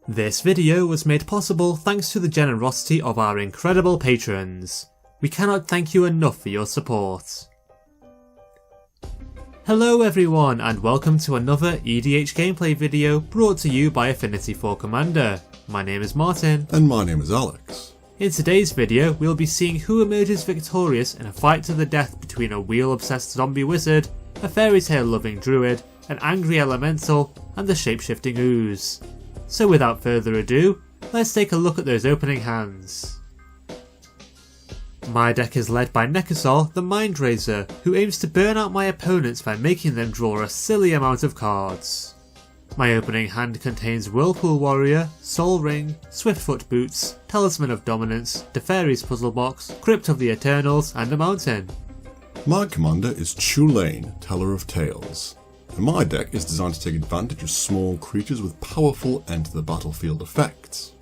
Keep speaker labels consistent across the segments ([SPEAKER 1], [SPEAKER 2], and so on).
[SPEAKER 1] This video was made possible thanks to the generosity of our incredible patrons. We cannot thank you enough for your support. Hello everyone and welcome to another EDH gameplay video brought to you by Affinity for Commander. My name is Martin.
[SPEAKER 2] And my name is Alex.
[SPEAKER 1] In today's video we'll be seeing who emerges victorious in a fight to the death between a wheel-obsessed zombie wizard, a fairy tale loving druid, an angry elemental, and the shape-shifting ooze. So without further ado, let's take a look at those opening hands. My deck is led by Nekusar, the Mindraiser, who aims to burn out my opponents by making them draw a silly amount of cards. My opening hand contains Whirlpool Warrior, Soul Ring, Swiftfoot Boots, Talisman of Dominance, Teferi's Puzzle Box, Crypt of the Eternals, and a mountain.
[SPEAKER 2] My commander is Chulane, Teller of Tales, and my deck is designed to take advantage of small creatures with powerful enter the battlefield effects.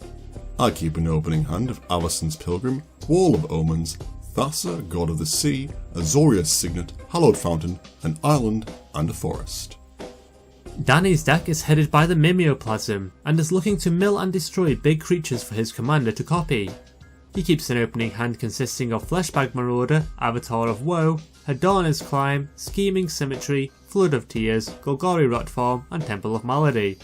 [SPEAKER 2] I keep an opening hand of Avacyn's Pilgrim, Wall of Omens, Thassa, God of the Sea, Azorius Signet, Hallowed Fountain, an island, and a forest.
[SPEAKER 1] Danny's deck is headed by the Mimeoplasm, and is looking to mill and destroy big creatures for his commander to copy. He keeps an opening hand consisting of Fleshbag Marauder, Avatar of Woe, Hadana's Climb, Scheming Symmetry, Flood of Tears, Golgari Rotform, and Temple of Malady.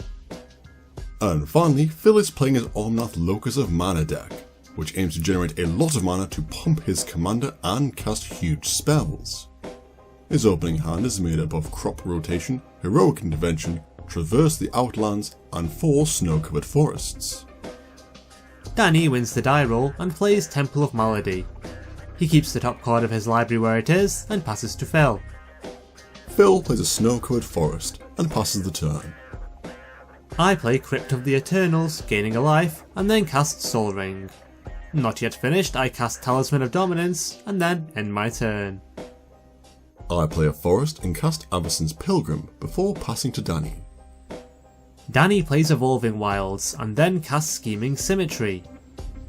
[SPEAKER 2] And finally, Phil is playing his Omnath Locus of Mana deck, which aims to generate a lot of mana to pump his commander and cast huge spells. His opening hand is made up of Crop Rotation, Heroic Intervention, Traverse the Outlands, and 4 snow-covered forests.
[SPEAKER 1] Danny wins the die roll and plays Temple of Malady. He keeps the top card of his library where it is and passes to Phil.
[SPEAKER 2] Phil plays a snow-covered forest and passes the turn.
[SPEAKER 1] I play Crypt of the Eternals, gaining a life, and then cast Soul Ring. Not yet finished, I cast Talisman of Dominance, and then end my turn.
[SPEAKER 2] I play a forest and cast Avacyn's Pilgrim before passing to Danny.
[SPEAKER 1] Danny plays Evolving Wilds, and then casts Scheming Symmetry.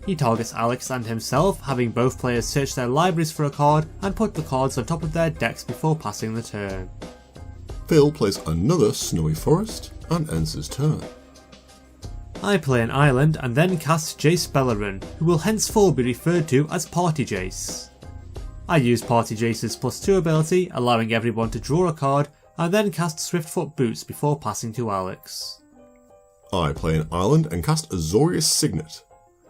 [SPEAKER 1] He targets Alex and himself, having both players search their libraries for a card and put the cards on top of their decks before passing the turn.
[SPEAKER 2] Phil plays another snowy forest and ends his turn.
[SPEAKER 1] I play an island and then cast Jace Beleren, who will henceforth be referred to as Party Jace. I use Party Jace's +2 ability, allowing everyone to draw a card, and then cast Swiftfoot Boots before passing to Alex.
[SPEAKER 2] I play an island and cast Azorius Signet.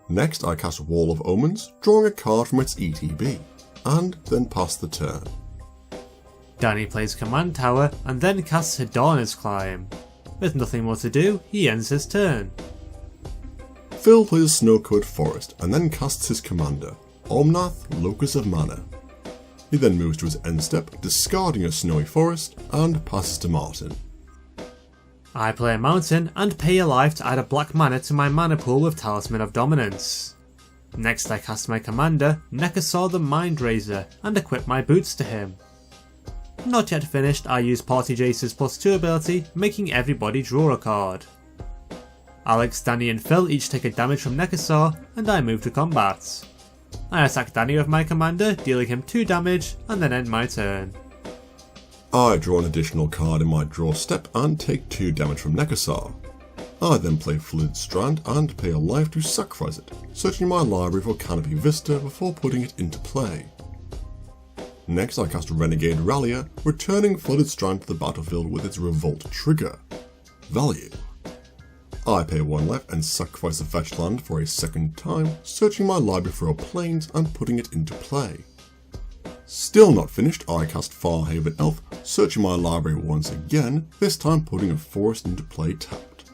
[SPEAKER 2] Next I cast Wall of Omens, drawing a card from its ETB, and then pass the turn.
[SPEAKER 1] Danny plays Command Tower and then casts Hadana's Climb. With nothing more to do, he ends his turn.
[SPEAKER 2] Phil plays a snow-covered forest and then casts his commander, Omnath Locus of Mana. He then moves to his end step, discarding a snowy forest, and passes to Martin.
[SPEAKER 1] I play a mountain and pay a life to add a black mana to my mana pool with Talisman of Dominance. Next I cast my commander, Nekusar the Mindraiser, and equip my boots to him. Not yet finished, I use Party Jace's +2 ability, making everybody draw a card. Alex, Danny and Phil each take a damage from Nekusar, and I move to combat. I attack Danny with my commander, dealing him 2 damage, and then end my turn.
[SPEAKER 2] I draw an additional card in my draw step and take 2 damage from Nekusar. I then play Flooded Strand and pay a life to sacrifice it, searching my library for Canopy Vista before putting it into play. Next I cast Renegade Rallier, returning Flooded Strand to the battlefield with its Revolt trigger. Value. I pay 1 life and sacrifice a fetched land for a second time, searching my library for a plains and putting it into play. Still not finished, I cast Farhaven Elf, searching my library once again, this time putting a forest into play tapped.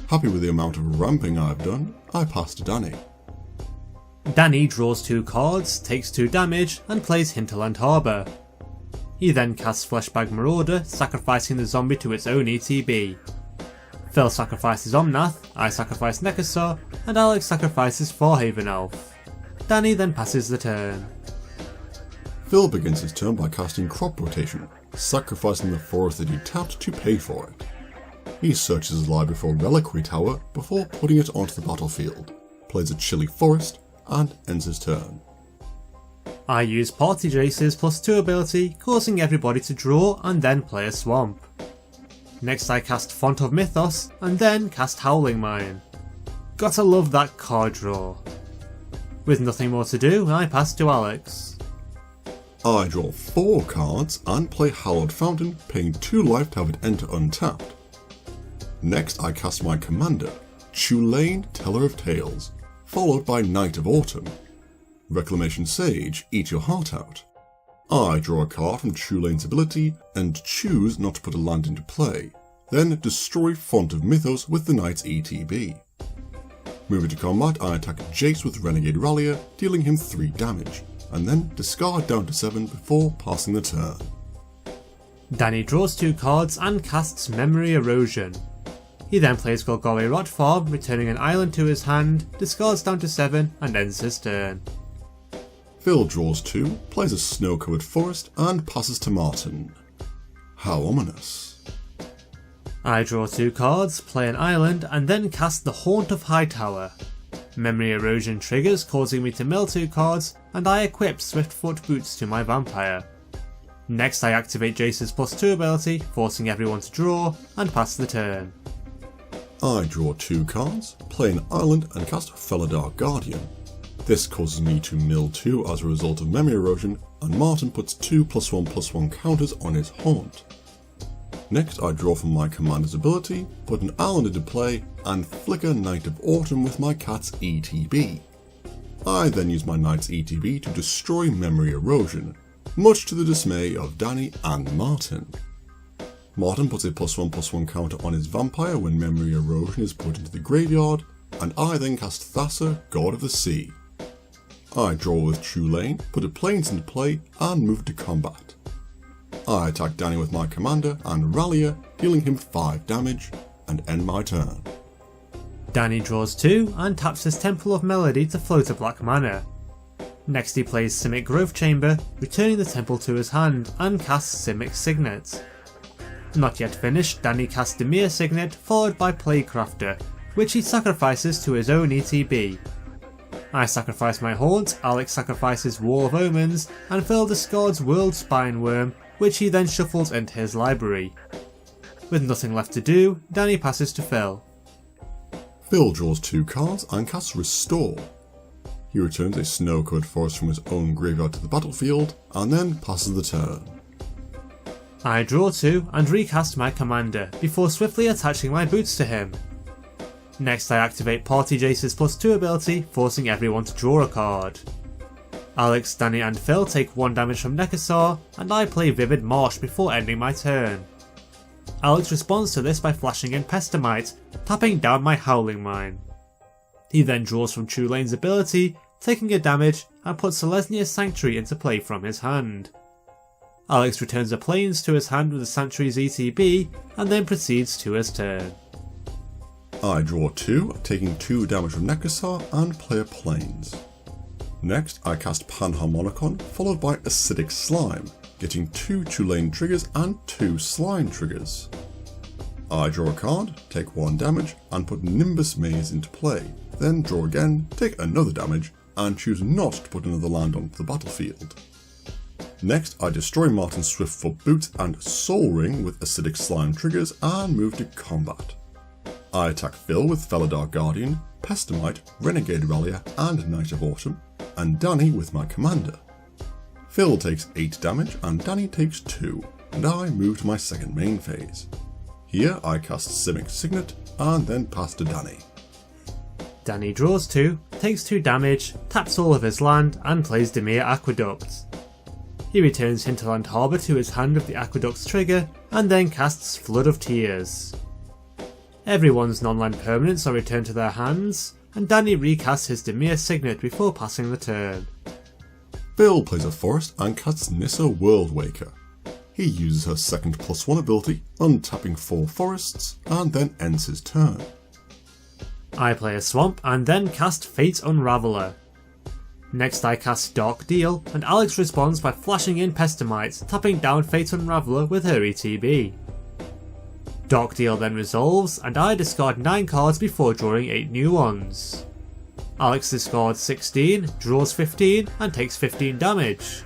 [SPEAKER 2] Happy with the amount of ramping I've done, I pass to Danny.
[SPEAKER 1] Danny draws 2 cards, takes 2 damage, and plays Hinterland Harbour. He then casts Fleshbag Marauder, sacrificing the zombie to its own ETB. Phil sacrifices Omnath, I sacrifice Nekusar, and Alex sacrifices Farhaven Elf. Danny then passes the turn.
[SPEAKER 2] Phil begins his turn by casting Crop Rotation, sacrificing the forest that he tapped to pay for it. He searches his library for a Reliquary Tower before putting it onto the battlefield, plays a Chilly Forest, and ends his turn.
[SPEAKER 1] I use Party Jace's +2 ability, causing everybody to draw and then play a swamp. Next I cast Font of Mythos and then cast Howling Mine. Gotta love that card draw. With nothing more to do, I pass to Alex.
[SPEAKER 2] I draw 4 cards and play Hallowed Fountain, paying 2 life to have it enter untapped. Next I cast my commander, Chulane, Teller of Tales, followed by Knight of Autumn. Reclamation Sage, eat your heart out. I draw a card from Chulane's ability and choose not to put a land into play, then destroy Font of Mythos with the Knight's ETB. Moving to combat, I attack Jace with Renegade Rallier, dealing him 3 damage, and then discard down to 7 before passing the turn.
[SPEAKER 1] Danny draws 2 cards and casts Memory Erosion. He then plays Golgari Rot Farm, returning an island to his hand, discards down to 7 and ends his turn.
[SPEAKER 2] Phil draws 2, plays a snow-covered forest, and passes to Martin. How ominous.
[SPEAKER 1] I draw 2 cards, play an island, and then cast the Haunt of Hightower. Memory Erosion triggers, causing me to mill 2 cards, and I equip Swiftfoot Boots to my vampire. Next I activate Jace's +2 ability, forcing everyone to draw, and pass the turn.
[SPEAKER 2] I draw 2 cards, play an island, and cast Felidar Guardian. This causes me to mill 2 as a result of Memory Erosion, and Martin puts 2 +1/+1 counters on his Haunt. Next I draw from my commander's ability, put an island into play, and flicker Knight of Autumn with my cat's ETB. I then use my knight's ETB to destroy Memory Erosion, much to the dismay of Danny and Martin. Martin puts a +1/+1 counter on his vampire when Memory Erosion is put into the graveyard, and I then cast Thassa, God of the Sea. I draw with Chulane, put a plains into play, and move to combat. I attack Danny with my commander and Rallier, dealing him 5 damage, and end my turn.
[SPEAKER 1] Danny draws 2 and taps his Temple of Melody to float a black mana. Next he plays Simic Growth Chamber, returning the temple to his hand, and casts Simic Signet. Not yet finished, Danny casts Dimir Signet, followed by Playcrafter, which he sacrifices to his own ETB. I sacrifice my Haunt, Alex sacrifices Wall of Omens, and Phil discards World Spineworm, which he then shuffles into his library. With nothing left to do, Danny passes to Phil.
[SPEAKER 2] Phil draws 2 cards and casts Restore. He returns a snow-covered forest from his own graveyard to the battlefield, and then passes the turn.
[SPEAKER 1] I draw 2 and recast my commander, before swiftly attaching my boots to him. Next I activate Party Jace's +2 ability, forcing everyone to draw a card. Alex, Danny and Phil take 1 damage from Nekusar, and I play Vivid Marsh before ending my turn. Alex responds to this by flashing in Pestamite, tapping down my Howling Mine. He then draws from Chulane's ability, taking a damage, and puts Selesnia's Sanctuary into play from his hand. Alex returns a Plains to his hand with the Sanctuary's ETB, and then proceeds to his turn.
[SPEAKER 2] I draw 2, taking 2 damage from Nekusar, and play a Plains. Next I cast Panharmonicon, followed by Acidic Slime, getting 2 Chulane triggers and 2 Slime triggers. I draw a card, take 1 damage, and put Nimbus Maze into play, then draw again, take another damage, and choose not to put another land onto the battlefield. Next I destroy Martin's Swiftfoot Boots and Soul Ring with Acidic Slime triggers and move to combat. I attack Phil with Felidar Guardian, Pestamite, Renegade Rallier and Knight of Autumn, and Danny with my commander. Phil takes 8 damage and Danny takes 2, and I move to my second main phase. Here I cast Simic Signet and then pass to Danny.
[SPEAKER 1] Danny draws 2, takes 2 damage, taps all of his land and plays Dimir Aqueduct. He returns Hinterland Harbour to his hand with the Aqueduct's trigger and then casts Flood of Tears. Everyone's non-land permanents are returned to their hands, and Danny recasts his Dimir Signet before passing the turn.
[SPEAKER 2] Phil plays a forest and casts Nissa Worldwaker. He uses her second +1 ability, untapping 4 forests, and then ends his turn.
[SPEAKER 1] I play a swamp and then cast Fate Unraveller. Next I cast Dark Deal, and Alex responds by flashing in Pestamite, tapping down Fate Unraveller with her ETB. Dark Deal then resolves, and I discard 9 cards before drawing 8 new ones. Alex discards 16, draws 15, and takes 15 damage.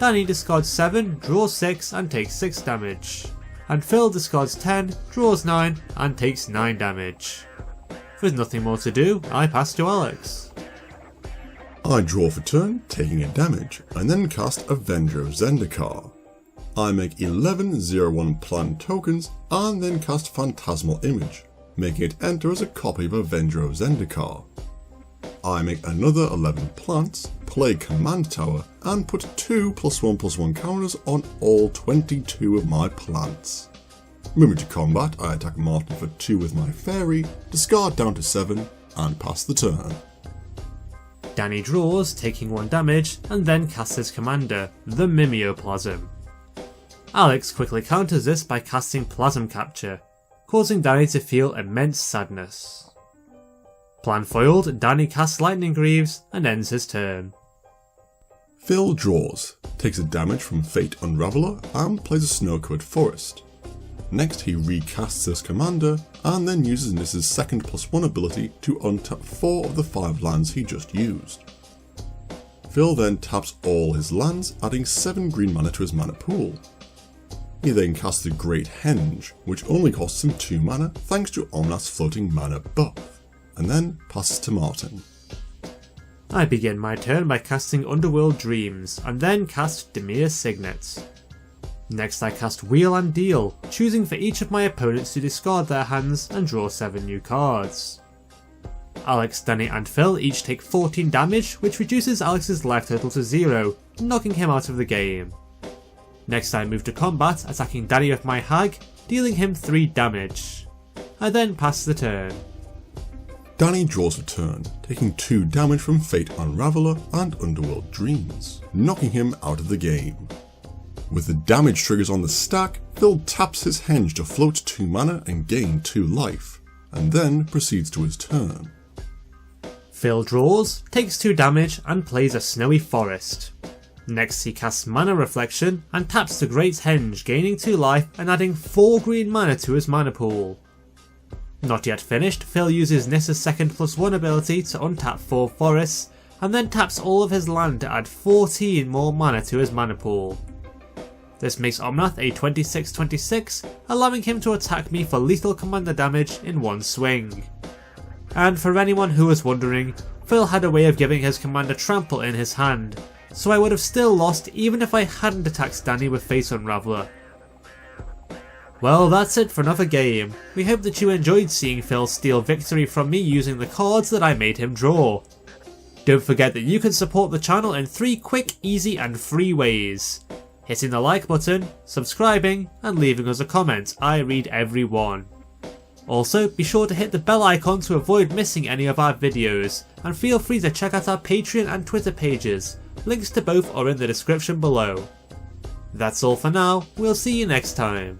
[SPEAKER 1] Danny discards 7, draws 6, and takes 6 damage. And Phil discards 10, draws 9, and takes 9 damage. With nothing more to do, I pass to Alex.
[SPEAKER 2] I draw for turn, taking a damage, and then cast Avenger of Zendikar. I make 11 0/1 plant tokens and then cast Phantasmal Image, making it enter as a copy of Avenger of Zendikar. I make another 11 plants, play Command Tower, and put 2 +1/+1 counters on all 22 of my plants. Moving to combat, I attack Martin for 2 with my fairy, discard down to 7, and pass the turn.
[SPEAKER 1] Danny draws, taking 1 damage, and then casts his commander, the Mimeoplasm. Alex quickly counters this by casting Plasm Capture, causing Danny to feel immense sadness. Plan foiled, Danny casts Lightning Greaves and ends his turn.
[SPEAKER 2] Phil draws, takes a damage from Fate Unraveler, and plays a Snow-Covered Forest. Next he recasts his commander, and then uses Niss's second +1 ability to untap 4 of the 5 lands he just used. Phil then taps all his lands, adding 7 green mana to his mana pool. He then casts the Great Henge, which only costs him 2 mana thanks to Omnath's floating mana buff, and then passes to Martin.
[SPEAKER 1] I begin my turn by casting Underworld Dreams, and then cast Demir's Signet. Next I cast Wheel and Deal, choosing for each of my opponents to discard their hands and draw 7 new cards. Alex, Danny and Phil each take 14 damage, which reduces Alex's life total to 0, knocking him out of the game. Next I move to combat, attacking Danny with my Hag, dealing him 3 damage. I then pass the turn.
[SPEAKER 2] Danny draws a turn, taking 2 damage from Fate Unraveler and Underworld Dreams, knocking him out of the game. With the damage triggers on the stack, Phil taps his Henge to float 2 mana and gain 2 life, and then proceeds to his turn.
[SPEAKER 1] Phil draws, takes 2 damage and plays a Snowy Forest. Next he casts Mana Reflection and taps the Great Henge, gaining 2 life and adding 4 green mana to his mana pool. Not yet finished, Phil uses Niss's second +1 ability to untap 4 forests, and then taps all of his land to add 14 more mana to his mana pool. This makes Omnath a 26/26, allowing him to attack me for lethal commander damage in 1 swing. And for anyone who was wondering, Phil had a way of giving his commander trample in his hand, so I would have still lost even if I hadn't attacked Danny with Fate Unraveler. Well, that's it for another game. We hope that you enjoyed seeing Phil steal victory from me using the cards that I made him draw. Don't forget that you can support the channel in 3 quick, easy and free ways. Hitting the like button, subscribing and leaving us a comment. I read every one. Also, be sure to hit the bell icon to avoid missing any of our videos, and feel free to check out our Patreon and Twitter pages. Links to both are in the description below. That's all for now, we'll see you next time.